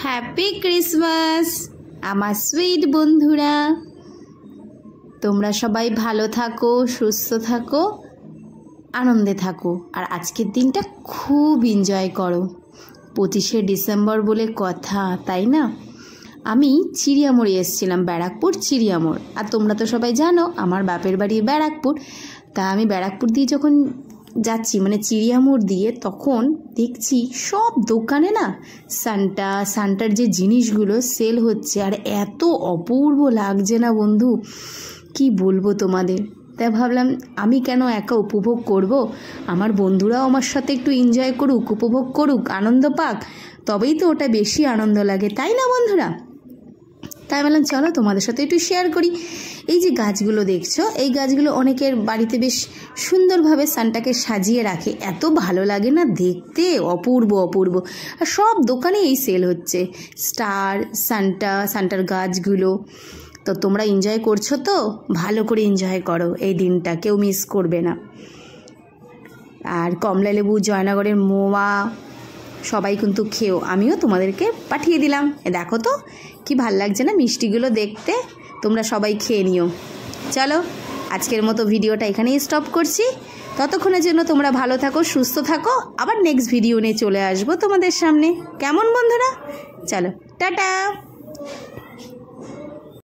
Happy Christmas আমার sweet বন্ধুরা। তোমরা সবাই ভালো থাকো, সুস্থ থাকো, আনন্দে থাকো, আর আজকের দিনটা খুব এনজয় করো। 25শে ডিসেম্বর বলে কথা, তাই না? আমি চিড়িয়ামোড়ে এসেছিলাম, ব্যারাকপুর চিড়িয়ামোড়। আর তোমরা তো সবাই জানো আমার বাপের বাড়ি ব্যারাকপুর। তা আমি ব্যারাকপুর দিয়ে যখন যাচ্ছি, মানে চিড়িয়ামোড় দিয়ে, তখন দেখছি সব দোকানে না সান্টার যে জিনিসগুলো সেল হচ্ছে, আর এত অপূর্ব লাগছে না বন্ধু, কি বলবো তোমাদের। তাই ভাবলাম আমি কেন একা উপভোগ করব, আমার বন্ধুরাও আমার সাথে একটু এনজয় করুক, উপভোগ করুক, আনন্দ পাক, তবেই তো ওটা বেশি আনন্দ লাগে, তাই না বন্ধুরা? তাই বললাম চলো তোমাদের সাথে একটু শেয়ার করি। এই যে গাছগুলো দেখছো, এই গাছগুলো অনেকের বাড়িতে বেশ সুন্দরভাবে সান্টাকে সাজিয়ে রাখে, এত ভালো লাগে না দেখতে, অপূর্ব অপূর্ব। আর সব দোকানে এই সেল হচ্ছে, সান্টার গাছগুলো। তো তোমরা এনজয় করছো তো, ভালো করে এনজয় করো, এই দিনটা কেউ মিস করবে না। আর কমলা লেবু, জয়নগরের মোয়া সবাই কিন্তু খেও, আমিও তোমাদেরকে পাঠিয়ে দিলাম। দেখো তো কি ভাল লাগছে না মিষ্টিগুলো দেখতে, তোমরা সবাই খেয়ে নিও। চলো আজকের মতো ভিডিওটা এখানেই স্টপ করছি। ততক্ষণের জন্য তোমরা ভালো থাকো, সুস্থ থাকো, আবার নেক্সট ভিডিও নিয়ে চলে আসবো তোমাদের সামনে। কেমন বন্ধুরা? চলো টাটা।